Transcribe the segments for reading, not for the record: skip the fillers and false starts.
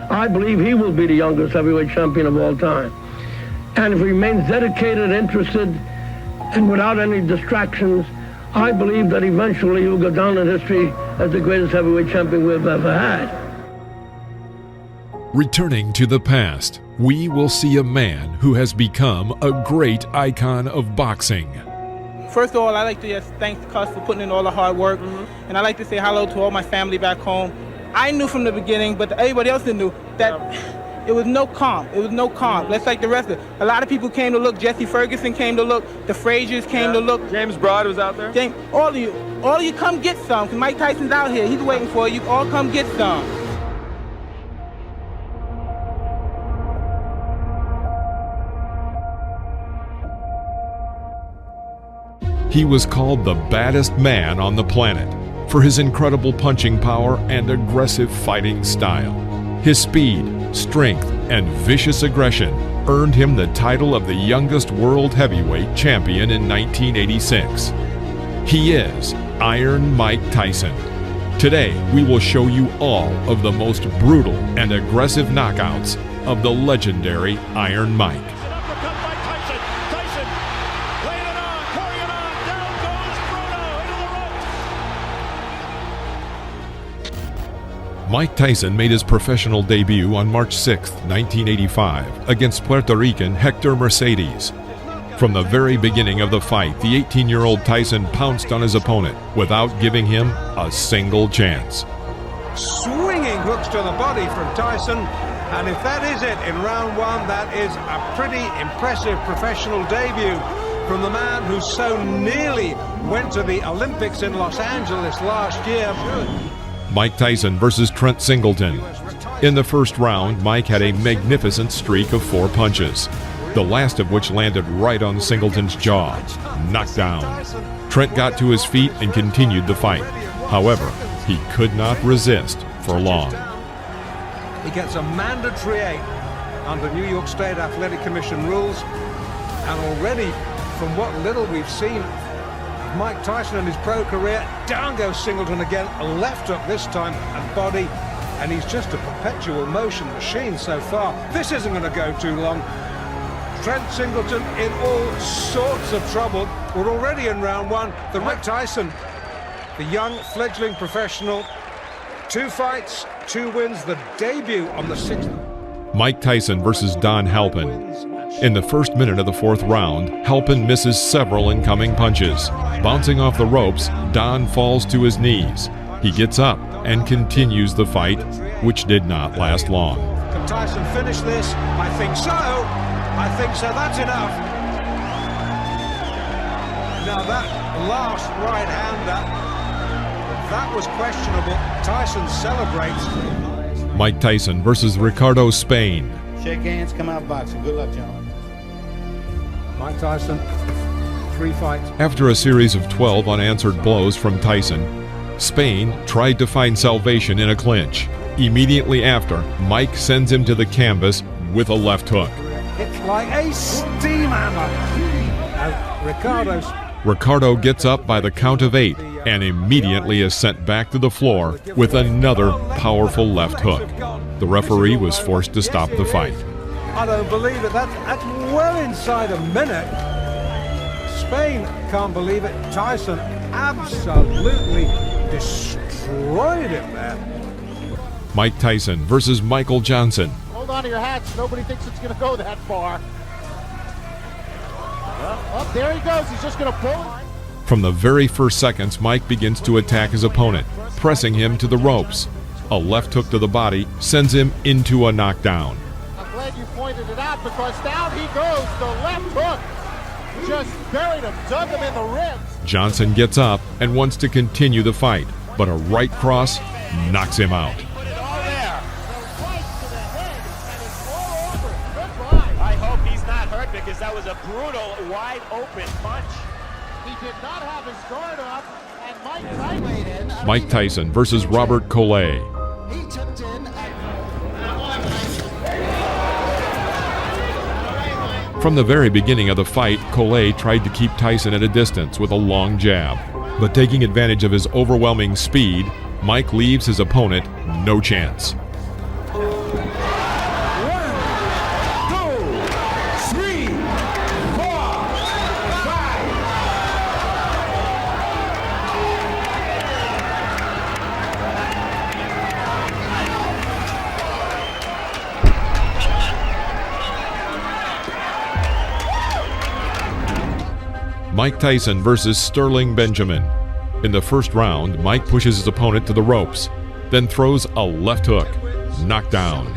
I believe he will be the youngest heavyweight champion of all time. And if he remains dedicated, interested, and without any distractions, I believe that eventually he will go down in history as the greatest heavyweight champion we've ever had. Returning to the past, we will see a man who has become a great icon of boxing. First of all, I'd like to just thank Cus for putting in all the hard work. And I'd like to say hello to all my family back home. I knew from the beginning, but everybody else knew, that it was no calm. It was no calm. Let's like the rest of it. A lot of people came to look. Jesse Ferguson came to look. The Fraziers came to look. James Broad was out there. All of you come get some, because Mike Tyson's out here. He's waiting for you. All come get some. He was called the baddest man on the planet for his incredible punching power and aggressive fighting style. His speed, strength, and vicious aggression earned him the title of the youngest world heavyweight champion in 1986. He is Iron Mike Tyson. Today, we will show you all of the most brutal and aggressive knockouts of the legendary Iron Mike. Mike Tyson made his professional debut on March 6, 1985, against Puerto Rican Hector Mercedes. From the very beginning of the fight, the 18-year-old Tyson pounced on his opponent without giving him a single chance. Swinging hooks to the body from Tyson, and if that is it in round one, that is a pretty impressive professional debut from the man who so nearly went to the Olympics in Los Angeles last year. Mike Tyson versus Trent Singleton. In the first round, Mike had a magnificent streak of 4 punches, the last of which landed right on Singleton's jaw. Knocked down. Trent got to his feet and continued the fight. However, he could not resist for long. He gets a mandatory 8 under New York State Athletic Commission rules, and already, from what little we've seen Mike Tyson in his pro career, down goes Singleton again, left hook this time and body, and he's just a perpetual motion machine so far. This isn't going to go too long. Trent Singleton in all sorts of trouble. We're already in round one. The Mike Tyson, the young fledgling professional, 2 fights, 2 wins, the debut on the 6th. Mike Tyson versus Don Halpin. In the first minute of the 4th round, Halpin misses several incoming punches. Bouncing off the ropes, Don falls to his knees. He gets up and continues the fight, which did not last long. Can Tyson finish this? I think so. I think so. That's enough. Now that last right hander, that was questionable. Tyson celebrates. Mike Tyson versus Ricardo Spain. Shake hands, come out boxing. Good luck, gentlemen. Mike Tyson, 3 fights. After a series of 12 unanswered blows from Tyson, Spain tried to find salvation in a clinch. Immediately after, Mike sends him to the canvas with a left hook. It's like a steam hammer. Ricardo gets up by the count of 8 and immediately is sent back to the floor with another powerful left hook. The referee was forced to stop the fight. I don't believe it. That's well inside a minute. Spain can't believe it. Tyson absolutely destroyed him there. Mike Tyson versus Michael Johnson. Hold on to your hats. Nobody thinks it's going to go that far. Oh, there he goes. He's just going to pull. From the very first seconds, Mike begins to attack his opponent, pressing him to the ropes. A left hook to the body sends him into a knockdown. I'm glad you pointed it out, because down he goes. The left hook just buried him, dug him in the ribs. Johnson gets up and wants to continue the fight, but a right cross knocks him out. I hope he's not hurt, because that was a brutal, wide-open punch. He did not have his guard up, and Mike Tyson versus Robert Collet. He tipped in From the very beginning of the fight, Collet tried to keep Tyson at a distance with a long jab. But taking advantage of his overwhelming speed, Mike leaves his opponent no chance. Mike Tyson versus Sterling Benjamin. In the first round, Mike pushes his opponent to the ropes, then throws a left hook. Knockdown.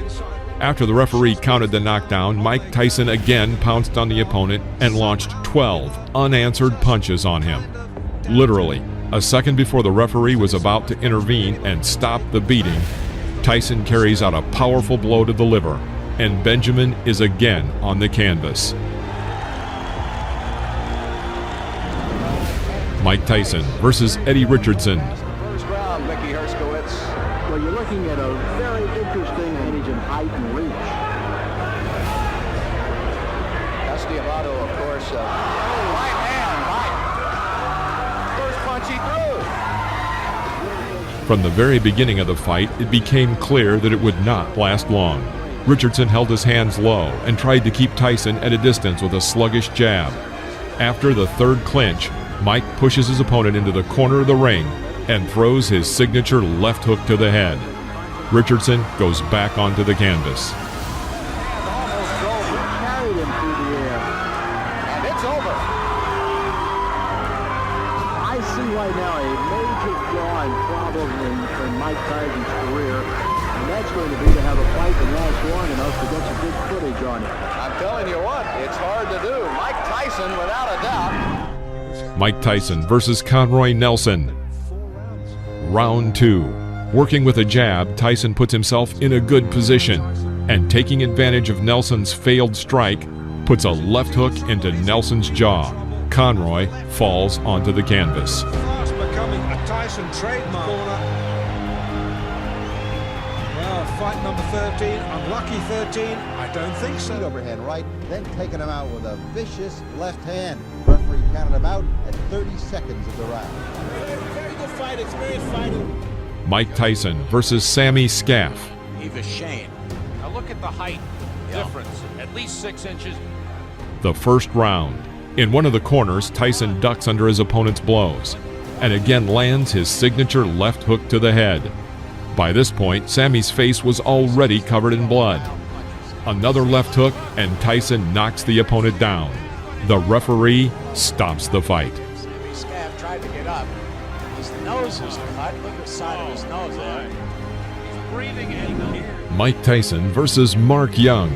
After the referee counted the knockdown, Mike Tyson again pounced on the opponent and launched 12 unanswered punches on him. Literally, a second before the referee was about to intervene and stop the beating, Tyson carries out a powerful blow to the liver, and Benjamin is again on the canvas. Mike Tyson versus Eddie Richardson. First round, Mickey Herskowitz. Well, you're looking at a very interesting advantage in height and reach. Castiavato, of course. Right hand, right. First punch he threw. From the very beginning of the fight, it became clear that it would not last long. Richardson held his hands low and tried to keep Tyson at a distance with a sluggish jab. After the third clinch, Mike pushes his opponent into the corner of the ring and throws his signature left hook to the head. Richardson goes back onto the canvas. Almost drove him, carried him through the air. And it's over. I see right now a major flaw and problem in Mike Tyson's career, and that's going to be to have a fight that lasts long enough to get some good footage on it. I'm telling you what, it's hard to do. Mike Tyson, without a doubt. Mike Tyson versus Conroy Nelson. Round 2. Working with a jab, Tyson puts himself in a good position, and taking advantage of Nelson's failed strike, puts a left hook into Nelson's jaw. Conroy falls onto the canvas. Fast becoming a Tyson trademark. Well, fight number 13, unlucky 13. I don't think so. Overhand right, then taking him out with a vicious left hand. Referee counted him out at 30 seconds of the round. Very good fight, experienced fighter. Mike Tyson versus Sammy Scaff. Eva Shane. Now look at the height difference, at least 6 inches. The first round. In one of the corners, Tyson ducks under his opponent's blows and again lands his signature left hook to the head. By this point, Sammy's face was already covered in blood. Another left hook, and Tyson knocks the opponent down. The referee stops the fight. Sammy Scaff tried to get up. His nose was cut. Look at the side of his nose there. He's breathing in. Mike Tyson versus Mark Young.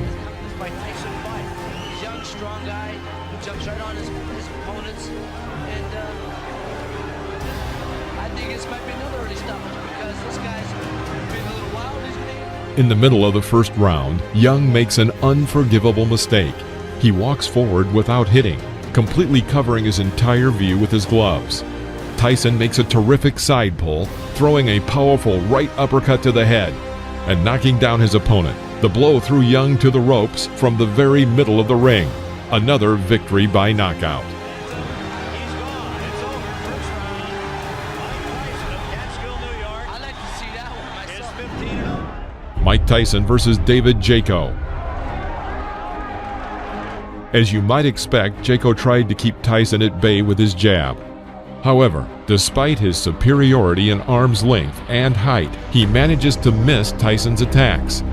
Mike Tyson fight. He's a young, strong guy who jumps right on his opponents, and I think this might be another early stoppage because this guy's been a little wild. He's gonna... In the middle of the first round, Young makes an unforgivable mistake. He walks forward without hitting, completely covering his entire view with his gloves. Tyson makes a terrific side pull, throwing a powerful right uppercut to the head and knocking down his opponent. The blow threw Young to the ropes from the very middle of the ring. Another victory by knockout. I'd like to see that one myself. Mike Tyson versus David Jaco. As you might expect, Jaco tried to keep Tyson at bay with his jab. However, despite his superiority in arm's length and height, he manages to miss Tyson's attacks.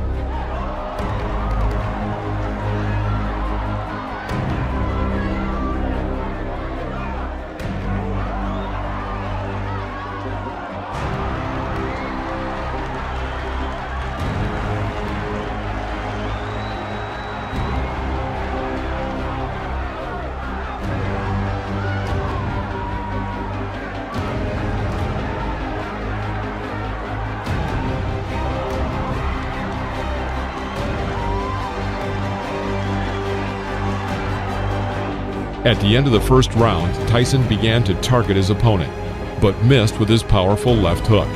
At the end of the first round, Tyson began to target his opponent, but missed with his powerful left hook.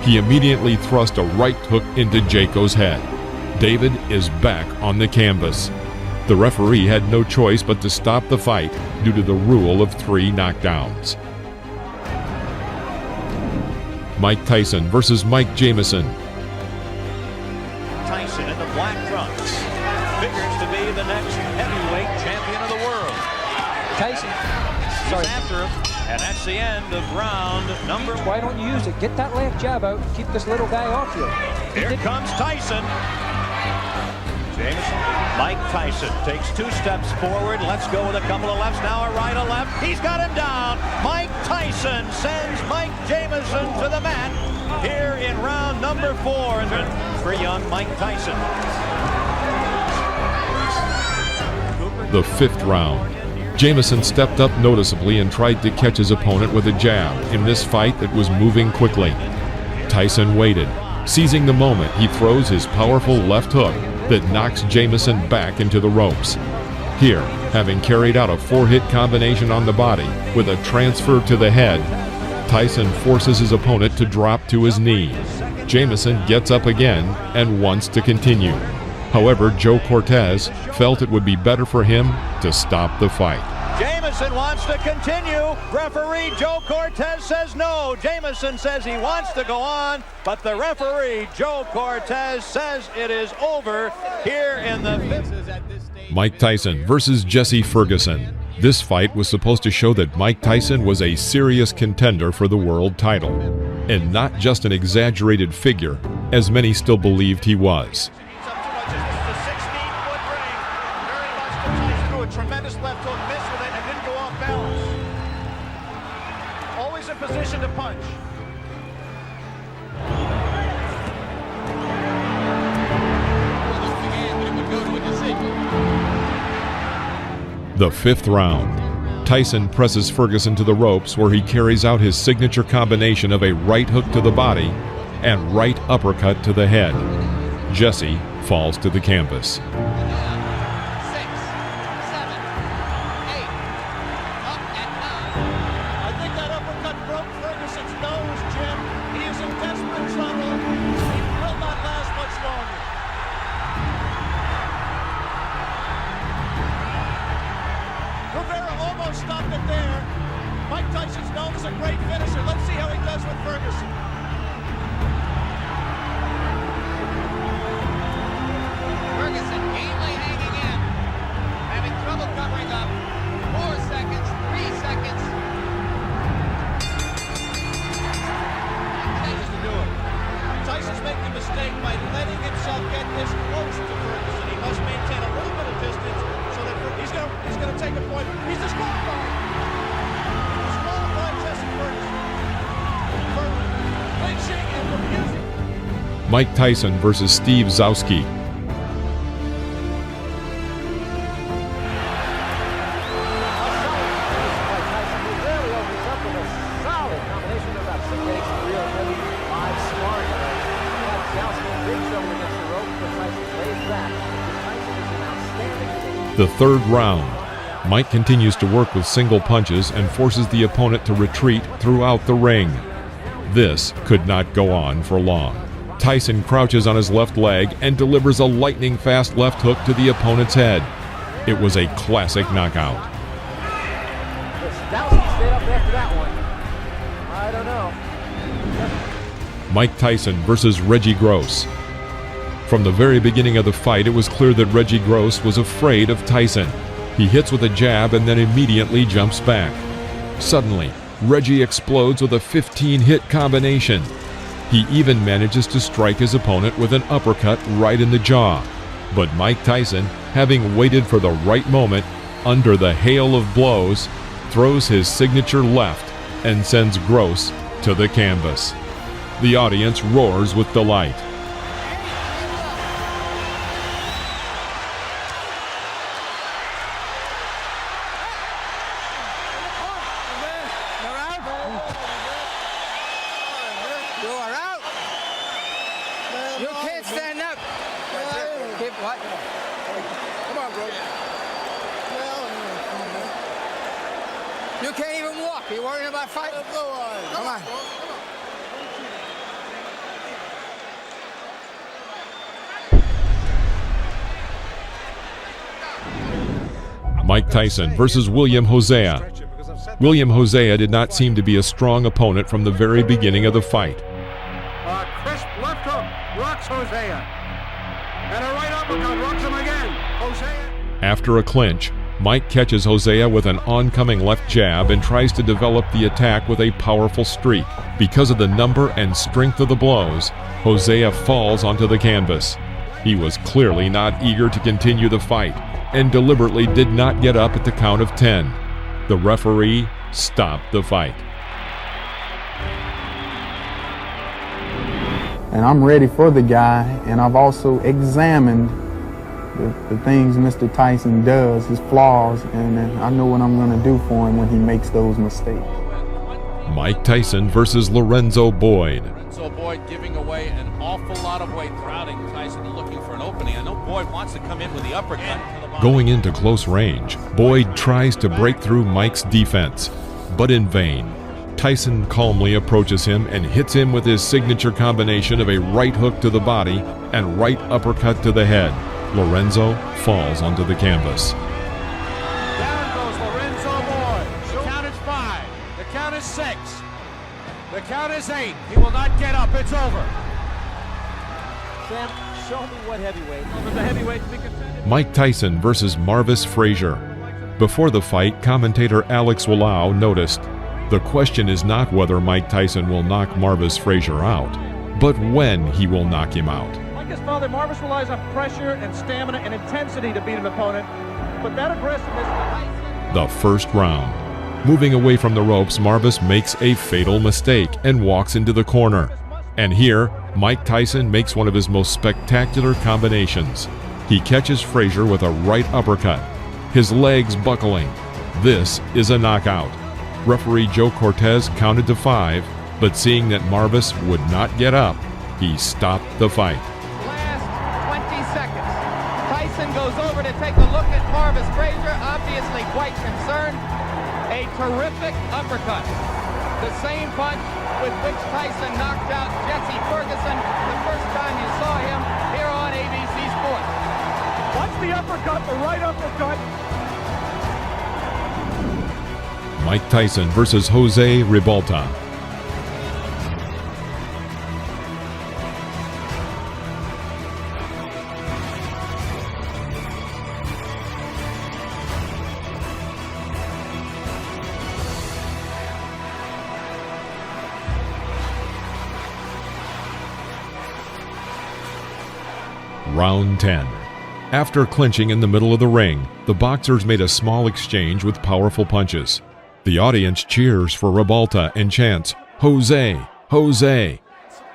He immediately thrust a right hook into Jaco's head. David is back on the canvas. The referee had no choice but to stop the fight due to the rule of 3 knockdowns. Mike Tyson versus Mike Jamison. Tyson in the black trunks figures to be the next heavyweight champion of the world. Tyson. He's after him, and that's the end of round number. Why don't you use it? Get that left jab out and keep this little guy off you. Here comes Tyson. Jameson. Mike Tyson takes 2 steps forward. Let's go with a couple of lefts. Now a right, a left. He's got him down. Mike Tyson sends Mike Jameson to the mat here in round number 4 for young Mike Tyson. The 5th round. Jameson stepped up noticeably and tried to catch his opponent with a jab in this fight that was moving quickly. Tyson waited. Seizing the moment, he throws his powerful left hook that knocks Jameson back into the ropes. Here, having carried out a 4-hit combination on the body with a transfer to the head, Tyson forces his opponent to drop to his knee. Jameson gets up again and wants to continue. However, Joe Cortez felt it would be better for him to stop the fight. Jameson wants to continue. Referee Joe Cortez says no. Jameson says he wants to go on, but the referee Joe Cortez says it is over here in the 5th. Mike Tyson versus Jesse Ferguson. This fight was supposed to show that Mike Tyson was a serious contender for the world title, and not just an exaggerated figure, as many still believed he was. Tremendous left hook, missed with it, and didn't go off balance. Always in position to punch. The 5th round. Tyson presses Ferguson to the ropes where he carries out his signature combination of a right hook to the body and right uppercut to the head. Jesse falls to the canvas. Stopped it there. Mike Tyson's known as a great finisher. Let's see how he does with Ferguson. Ferguson gamely hanging in, having trouble covering up. 4 seconds, 3 seconds. Changes to do it. Tyson's making a mistake by letting himself get this close to Ferguson. He must maintain a little bit of distance so that he's going to take a point. He's disqualified. Disqualified Jesse Ferguson for clinching and refusing. Mike Tyson versus Steve Zowski. The 3rd round. Mike continues to work with single punches and forces the opponent to retreat throughout the ring. This could not go on for long. Tyson crouches on his left leg and delivers a lightning-fast left hook to the opponent's head. It was a classic knockout. Stowski stayed up after that one. I don't know. Mike Tyson versus Reggie Gross. From the very beginning of the fight, it was clear that Reggie Gross was afraid of Tyson. He hits with a jab and then immediately jumps back. Suddenly, Reggie explodes with a 15-hit combination. He even manages to strike his opponent with an uppercut right in the jaw. But Mike Tyson, having waited for the right moment, under the hail of blows, throws his signature left and sends Gross to the canvas. The audience roars with delight. You can't stand up. Keep what? Come on, bro. You can't even walk. Are you worrying about fighting? Come on. Mike Tyson versus William Hosea. William Hosea did not seem to be a strong opponent from the very beginning of the fight. Crisp left hook rocks Hosea. And a right uppercut rocks him again. Hosea. After a clinch, Mike catches Hosea with an oncoming left jab and tries to develop the attack with a powerful streak. Because of the number and strength of the blows, Hosea falls onto the canvas. He was clearly not eager to continue the fight and deliberately did not get up at the count of 10. The referee stopped the fight. And I'm ready for the guy, and I've also examined the things Mr. Tyson does, his flaws, and I know what I'm going to do for him when he makes those mistakes. Mike Tyson versus Lorenzo Boyd. Lorenzo Boyd giving away an awful lot of weight, crowding Tyson and looking for an opening. I know Boyd wants to come in with the uppercut. Going into close range, Boyd tries to break through Mike's defense, but in vain. Tyson calmly approaches him and hits him with his signature combination of a right hook to the body and right uppercut to the head. Lorenzo falls onto the canvas. Down goes Lorenzo Boyd. The count is 5. The count is 6. The count is 8. He will not get up. It's over. Sam, show me what heavyweight. The heavyweight to be contended. Mike Tyson versus Marvis Frazier. Before the fight, commentator Alex Wallau noticed, "The question is not whether Mike Tyson will knock Marvis Frazier out, but when he will knock him out." Like his father, Marvis relies on pressure and stamina and intensity to beat an opponent, but that aggressiveness... The first round. Moving away from the ropes, Marvis makes a fatal mistake and walks into the corner. And here, Mike Tyson makes one of his most spectacular combinations. He catches Frazier with a right uppercut, his legs buckling. This is a knockout. Referee Joe Cortez counted to 5, but seeing that Marvis would not get up, he stopped the fight. Last 20 seconds. Tyson goes over to take a look at Marvis Frazier, obviously quite concerned. A terrific uppercut. The same punch with which Tyson knocked out Jesse Ferguson the first time you saw him here on ABC Sports. Watch the uppercut, the right uppercut. Mike Tyson versus Jose Ribalta. Round 10. After clinching in the middle of the ring, the boxers made a small exchange with powerful punches. The audience cheers for Ribalta and chants, "Jose, Jose."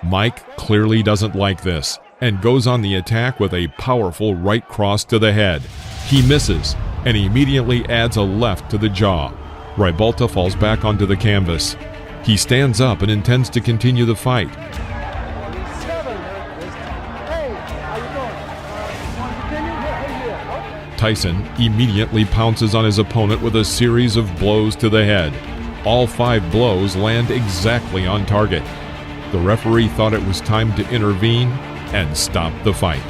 Mike clearly doesn't like this and goes on the attack with a powerful right cross to the head. He misses and immediately adds a left to the jaw. Ribalta falls back onto the canvas. He stands up and intends to continue the fight. Tyson immediately pounces on his opponent with a series of blows to the head. All 5 blows land exactly on target. The referee thought it was time to intervene and stop the fight.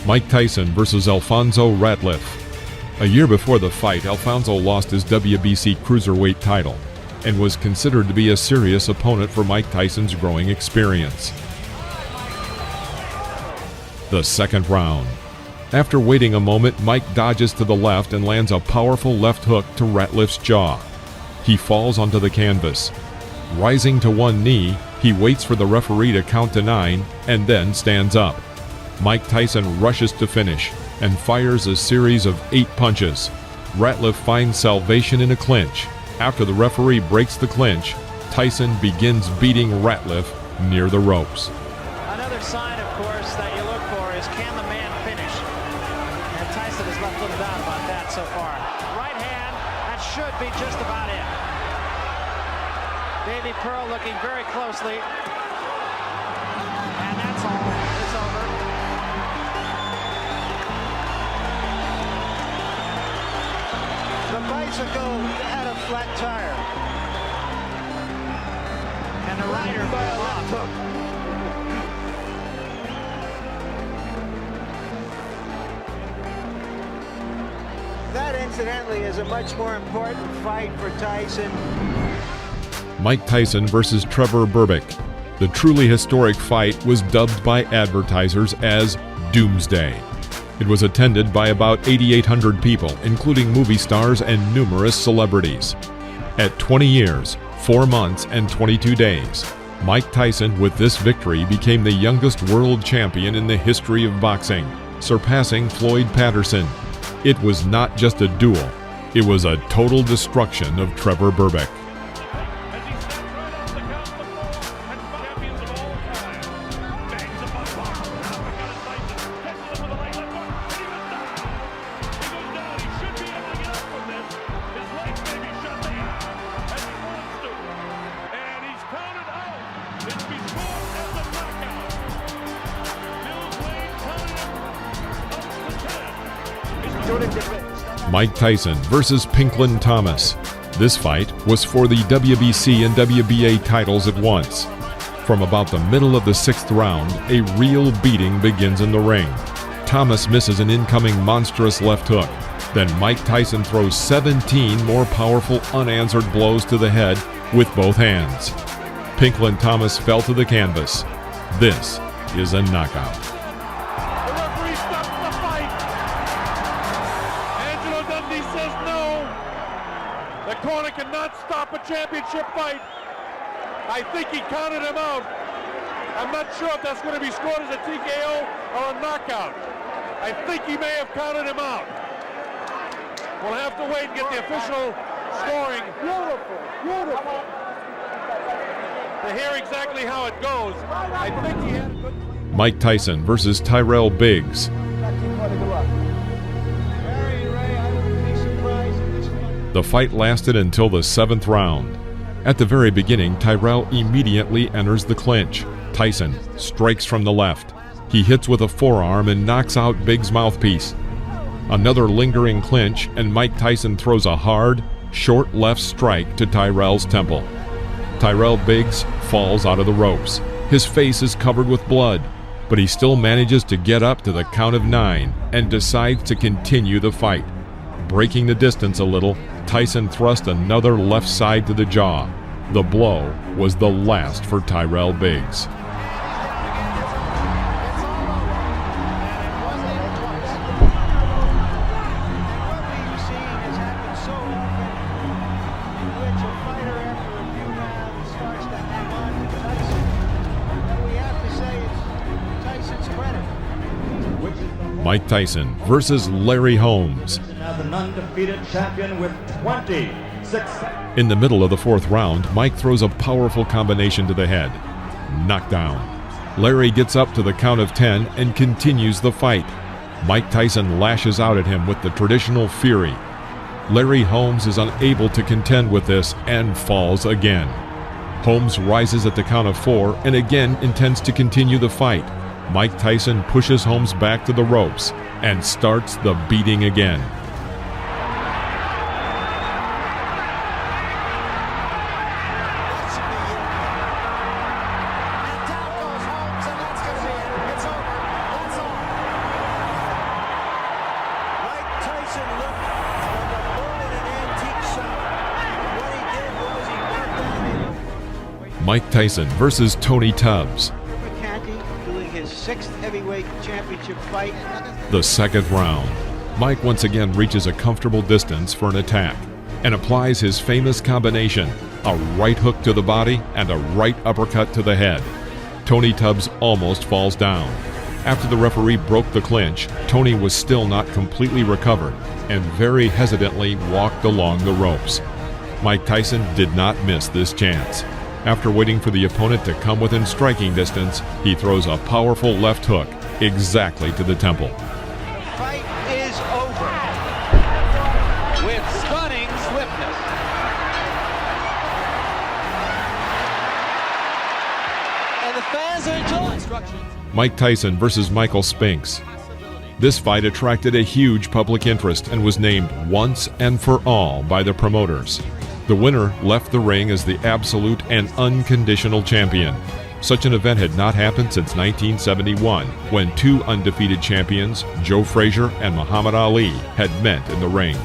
Mike Tyson versus Alfonso Ratliff. A year before the fight, Alfonso lost his WBC Cruiserweight title and was considered to be a serious opponent for Mike Tyson's growing experience. The second round. After waiting a moment, Mike dodges to the left and lands a powerful left hook to Ratliff's jaw. He falls onto the canvas. Rising to one knee, he waits for the referee to count to 9 and then stands up. Mike Tyson rushes to finish and fires a series of 8 punches. Ratliff finds salvation in a clinch. After the referee breaks the clinch, Tyson begins beating Ratliff near the ropes. Another sign, of course, that you look for is can the man finish? And Tyson has left little doubt about that so far. Right hand, that should be just about it. Davy Pearl looking very closely. And that's all. It's over. The bicycle had a flat tire. And the rider put him off. That, incidentally, is a much more important fight for Tyson. Mike Tyson versus Trevor Berbick. The truly historic fight was dubbed by advertisers as Doomsday. It was attended by about 8,800 people, including movie stars and numerous celebrities. At 20 years, 4 months, and 22 days, Mike Tyson, with this victory, became the youngest world champion in the history of boxing, surpassing Floyd Patterson. It was not just a duel, it was a total destruction of Trevor Berbick. Mike Tyson versus Pinklin Thomas. This fight was for the WBC and WBA titles at once. From about the middle of the 6th round, a real beating begins in the ring. Thomas misses an incoming monstrous left hook. Then Mike Tyson throws 17 more powerful unanswered blows to the head with both hands. Pinklin Thomas fell to the canvas. This is a knockout. Cannot stop a championship fight. I think he counted him out. I'm not sure if that's going to be scored as a TKO or a knockout. I think he may have counted him out. We'll have to wait and get the official scoring. Beautiful. To hear exactly how it goes. I think he had a good... Mike Tyson versus Tyrell Biggs. The fight lasted until the 7th round. At the very beginning, Tyrell immediately enters the clinch. Tyson strikes from the left. He hits with a forearm and knocks out Biggs' mouthpiece. Another lingering clinch, and Mike Tyson throws a hard, short left strike to Tyrell's temple. Tyrell Biggs falls out of the ropes. His face is covered with blood, but he still manages to get up to the count of 9 and decides to continue the fight. Breaking the distance a little, Tyson thrust another left side to the jaw. The blow was the last for Tyrell Biggs. Mike Tyson versus Larry Holmes. An undefeated champion with 26. In the middle of the 4th round, Mike throws a powerful combination to the head. Knockdown. Larry gets up to the count of 10 and continues the fight. Mike Tyson lashes out at him with the traditional fury. Larry Holmes is unable to contend with this and falls again. Holmes rises at the count of 4 and again intends to continue the fight. Mike Tyson pushes Holmes back to the ropes and starts the beating again. Mike Tyson versus Tony Tubbs. Doing his 6th heavyweight championship fight. The 2nd round. Mike once again reaches a comfortable distance for an attack and applies his famous combination, a right hook to the body and a right uppercut to the head. Tony Tubbs almost falls down. After the referee broke the clinch, Tony was still not completely recovered and very hesitantly walked along the ropes. Mike Tyson did not miss this chance. After waiting for the opponent to come within striking distance, he throws a powerful left hook exactly to the temple. Fight is over with stunning swiftness. And the fans are enjoying. Mike Tyson versus Michael Spinks. This fight attracted a huge public interest and was named Once and for All by the promoters. The winner left the ring as the absolute and unconditional champion. Such an event had not happened since 1971, when two undefeated champions, Joe Frazier and Muhammad Ali, had met in the ring.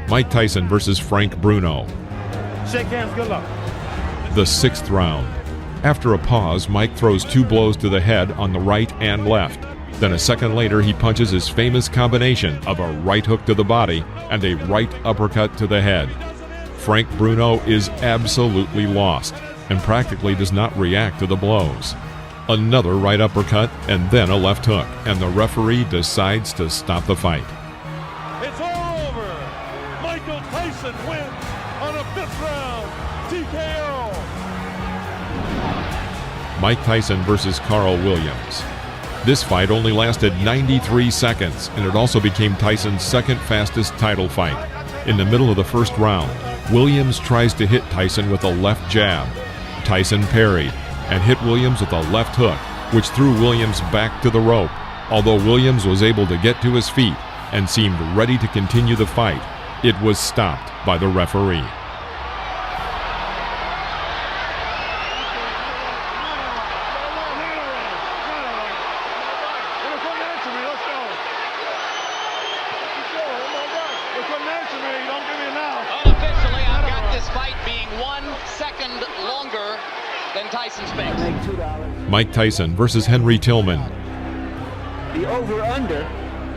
Mike Tyson versus Frank Bruno. Shake hands, good luck. The sixth round. After a pause, Mike throws two blows to the head on the right and left. Then a second later, he punches his famous combination of a right hook to the body and a right uppercut to the head. Frank Bruno is absolutely lost and practically does not react to the blows. Another right uppercut and then a left hook, and the referee decides to stop the fight. It's all over. Michael Tyson wins on a fifth round TKO. Mike Tyson versus Carl Williams. This fight only lasted 93 seconds, and it also became Tyson's second fastest title fight. In the middle of the first round, Williams tries to hit Tyson with a left jab. Tyson parried and hit Williams with a left hook, which threw Williams back to the rope. Although Williams was able to get to his feet and seemed ready to continue the fight, it was stopped by the referee. Unofficially, I've got this fight being 1 second longer than Tyson's pace. Mike Tyson versus Henry Tillman. The over-under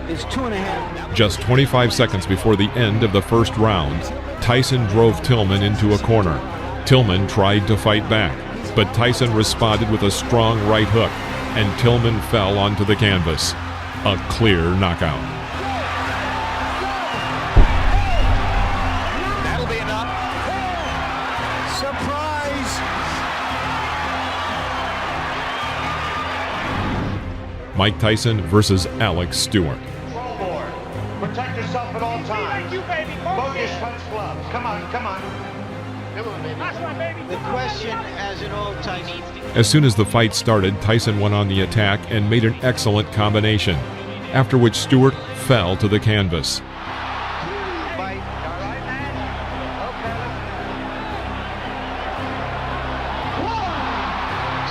is 2.5. Just 25 seconds before the end of the first round, Tyson drove Tillman into a corner. Tillman tried to fight back, but Tyson responded with a strong right hook, and Tillman fell onto the canvas. A clear knockout. That'll be enough. Surprise! Mike Tyson versus Alex Stewart. Protect yourself at all times. Thank you, baby. Bogus punch gloves. Come on, come on. Come on, baby. That's right, baby. The question, as in old Tyson. As soon as the fight started, Tyson went on the attack and made an excellent combination, after which Stewart fell to the canvas.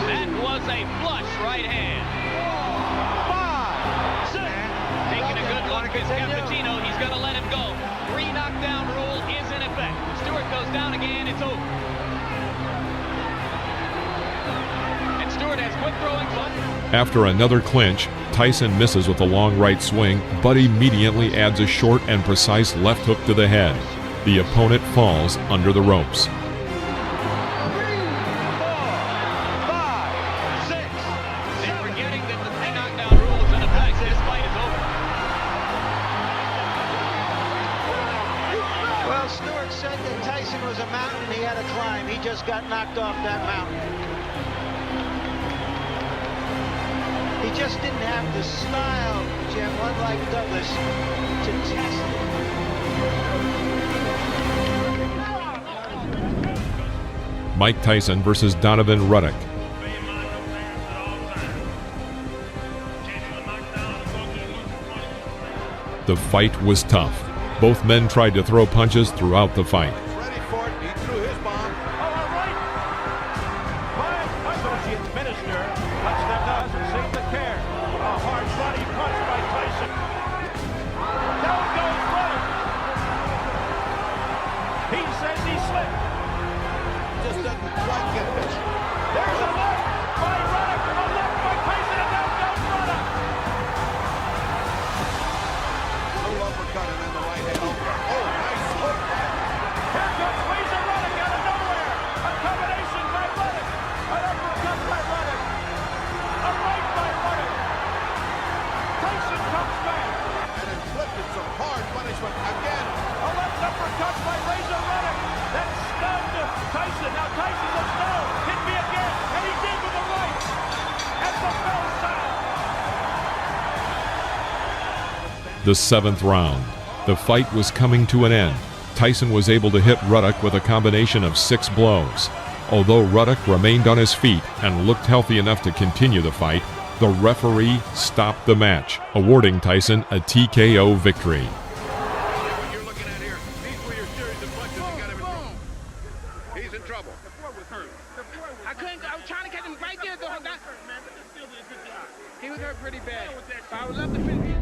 That was a flush right hand. 5, 6. Taking a good look at Cappuccino. He's going to let him go. 3 knockdown rule is in effect. Stewart goes down again. It's over. And Stewart has quit throwing fun. After another clinch, Tyson misses with a long right swing, but immediately adds a short and precise left hook to the head. The opponent falls under the ropes. 3, 4, 5, 6. They're forgetting that the 3 knockdown rule is in effect. This fight is over. Well, Stewart said that Tyson was a mountain he had to climb. He just got knocked off that mountain. He just didn't have the style, Jim, unlike Douglas, to test it. Mike Tyson versus Donovan Ruddock. The fight was tough. Both men tried to throw punches throughout the fight. Ready for it. He threw his bomb. Associate Minister touchdown doesn't seem to care. A hard body punch by Tyson. Down goes Ruddock. He says he slipped. Just doesn't quite get this. There's a left by Ruddock. A left by Tyson, and down goes Ruddock. Little uppercut and then the right hand. Oh, nice hook. The 7th round. The fight was coming to an end. Tyson was able to hit Ruddock with a combination of 6 blows. Although Ruddock remained on his feet and looked healthy enough to continue the fight, the referee stopped the match, awarding Tyson a TKO victory. He's in trouble. I was trying to catch him right there, though. He was hurt pretty bad. I would love to finish.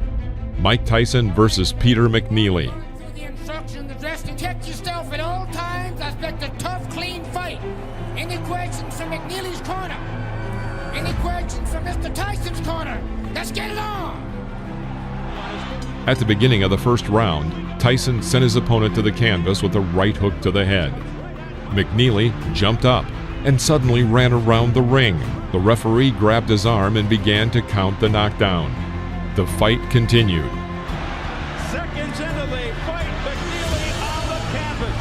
Mike Tyson versus Peter McNeely. The instructions addressed to protect yourself at all times. I expect a tough, clean fight. Any questions from McNeely's corner? Any questions from Mr. Tyson's corner? Let's get it on! At the beginning of the first round, Tyson sent his opponent to the canvas with a right hook to the head. McNeely jumped up and suddenly ran around the ring. The referee grabbed his arm and began to count the knockdown. The fight continued. Seconds into the fight, McNeely on the canvas.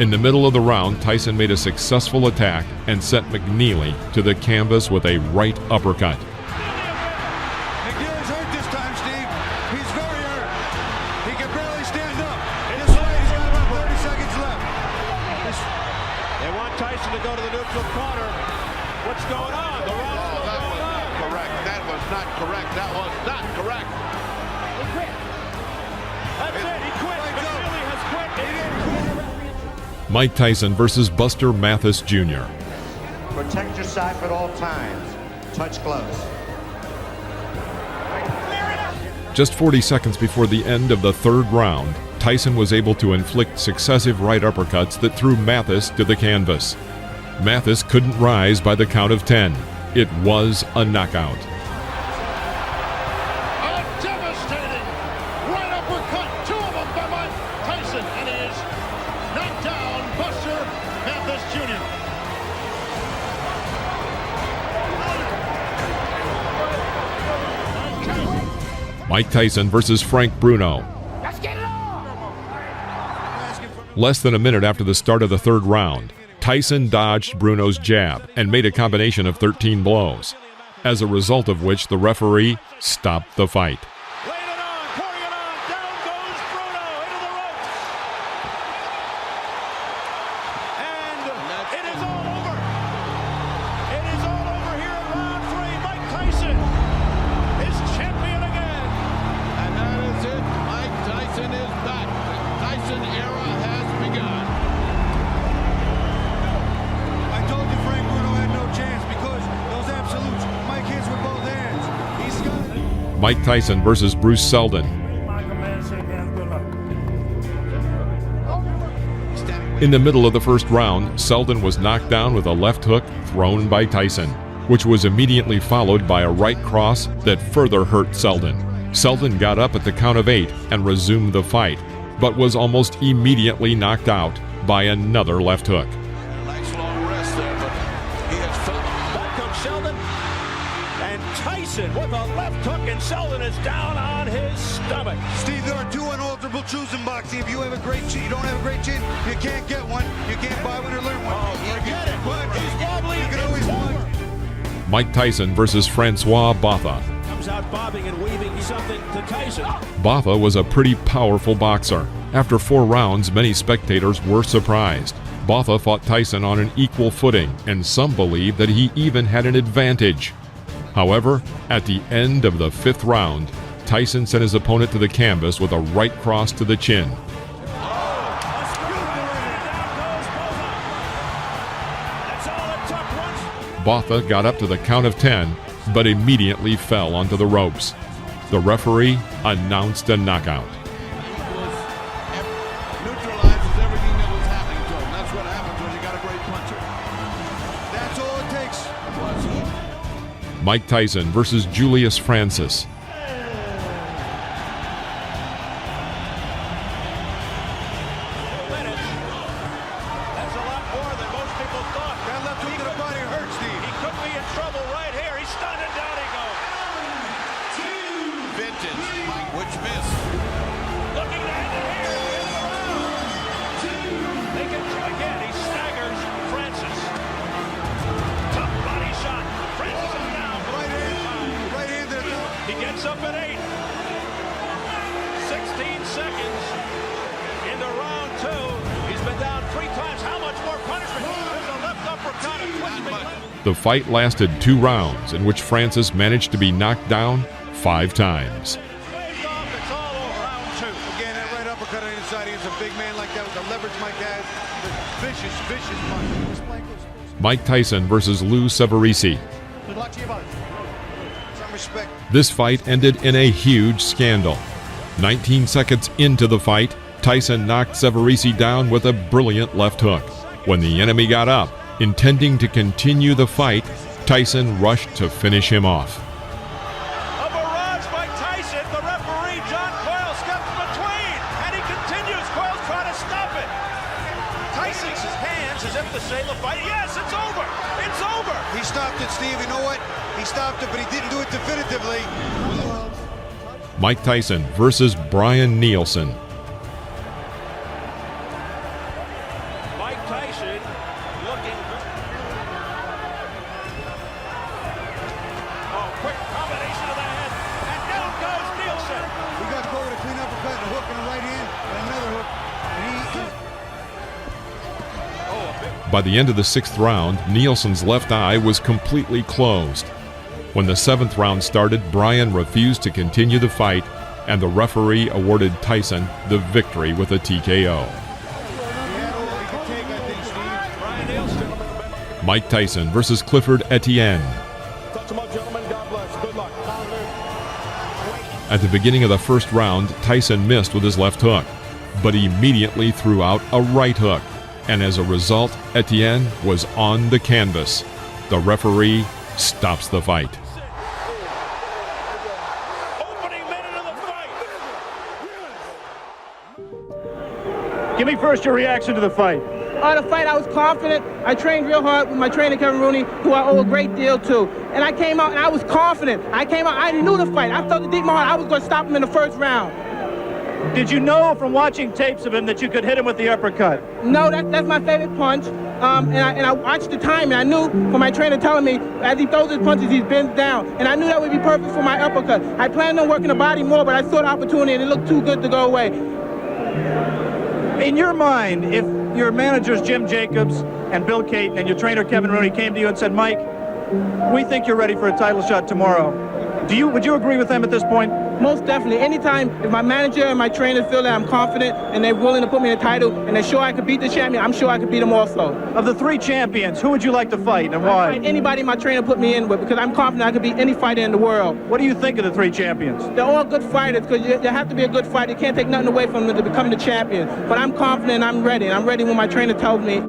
In the middle of the round, Tyson made a successful attack and sent McNeely to the canvas with a right uppercut. McNeely's hurt this time, Steve. He's very hurt. He can barely stand up. This way, he's got about 30 seconds left. They want Tyson to go to the neutral corner. What's going on? The round's still going on. Correct. That was not correct. That was not correct. He quit. That's it. He quit. McNeely has quit. He didn't quit. Mike Tyson versus Buster Mathis Jr. Protect yourself at all times. Touch gloves. Just 40 seconds before the end of the third round, Tyson was able to inflict successive right uppercuts that threw Mathis to the canvas. Mathis couldn't rise by the count of 10. It was a knockout. A devastating right uppercut. 2 of them by Mike Tyson. And he is knocked down Buster Mathis Jr. Mike Tyson versus Frank Bruno. Let's get it on! Less than a minute after the start of the third round, Tyson dodged Bruno's jab and made a combination of 13 blows, as a result of which the referee stopped the fight. Mike Tyson versus Bruce Seldon. In the middle of the first round, Seldon was knocked down with a left hook thrown by Tyson, which was immediately followed by a right cross that further hurt Seldon. Seldon got up at the count of 8 and resumed the fight, but was almost immediately knocked out by another left hook. Nice long rest there, but he has felt. Back comes Sheldon. And Tyson with a left hook, and Seldon is down on his stomach. Steve, there are 2 unalterable truths in boxing. If you have a great chin, you don't have a great chin, you can't get one. You can't buy one or learn one. Oh, forget it. But He's wobbly. you can always win. Mike Tyson versus Francois Botha. Comes out bobbing and weaving something to Tyson. Botha was a pretty powerful boxer. After 4 rounds, many spectators were surprised. Botha fought Tyson on an equal footing, and some believe that he even had an advantage. However, at the end of the 5th round, Tyson sent his opponent to the canvas with a right cross to the chin. Botha got up to the count of 10, but immediately fell onto the ropes. The referee announced a knockout. Neutralizes everything that was happening to him. That's what happens when you got a great puncher. That's all it takes. Mike Tyson versus Julius Francis. That's a lot more than most people thought. That left hook to the body hurt, Steve. He could be in trouble right here. He's stunned and down he goes. Vintage Mike, which missed. Looking to end it here in the round. They can try again. He staggers Francis. Tough body shot. That's up at 8. 16 seconds into round 2. He's been down 3 times. How much more punishment? There's a left uppercut. A twisting left. The fight lasted 2 rounds, in which Francis managed to be knocked down 5 times. It's all over round 2. Again, that right uppercut on the inside. He's a big man like that with the leverage Mike has. Vicious, vicious punch. Mike Tyson versus Lou Severisi. Good luck to you both. Some respect. This fight ended in a huge scandal. 19 seconds into the fight, Tyson knocked Severisi down with a brilliant left hook. When the enemy got up, intending to continue the fight, Tyson rushed to finish him off. A barrage by Tyson. The referee, John Coyle, steps between, and he continues. Coyle's trying to stop it. Tyson's hands as if to say the fight. Yes, it's over. It's over. He stopped it, Steve. You know what? He stopped it, but he didn't do it definitively. Mike Tyson versus Brian Nielsen. Mike Tyson looking. Oh, quick combination of the head. And down goes Nielsen. He got caught with a clean uppercut, a hook in the right hand, and another hook. And By the end of the 6th round, Nielsen's left eye was completely closed. When the 7th round started, Brian refused to continue the fight, and the referee awarded Tyson the victory with a TKO. Mike Tyson versus Clifford Etienne. At the beginning of the 1st round, Tyson missed with his left hook, but immediately threw out a right hook, and as a result, Etienne was on the canvas. The referee stops the fight. Give me first your reaction to the fight. The fight, I was confident. I trained real hard with my trainer, Kevin Rooney, who I owe a great deal to. And I came out and I was confident. I knew the fight. I felt it deep in my heart. I was going to stop him in the 1st round. Did you know from watching tapes of him that you could hit him with the uppercut? No, that's my favorite punch. And I watched the time, and I knew from my trainer telling me, as he throws his punches, he's bends down. And I knew that would be perfect for my uppercut. I planned on working the body more, but I saw the opportunity, and it looked too good to go away. In your mind, if your managers Jim Jacobs and Bill Caton and your trainer Kevin Rooney came to you and said, Mike, we think you're ready for a title shot tomorrow, would you agree with them at this point? Most definitely. Anytime if my manager and my trainer feel that I'm confident and they're willing to put me in a title and they're sure I could beat the champion, I'm sure I could beat them also. Of the 3 champions, who would you like to fight and why? Anybody my trainer put me in with, because I'm confident I could beat any fighter in the world. What do you think of the 3 champions? They're all good fighters, because you have to be a good fighter. You can't take nothing away from them to become the champion. But I'm confident, I'm ready. I'm ready when my trainer tells me.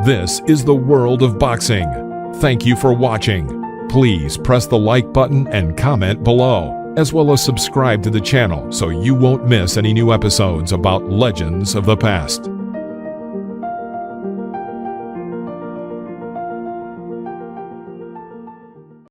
This is the world of boxing. Thank you for watching. Please press the like button and comment below, as well as subscribe to the channel so you won't miss any new episodes about legends of the past.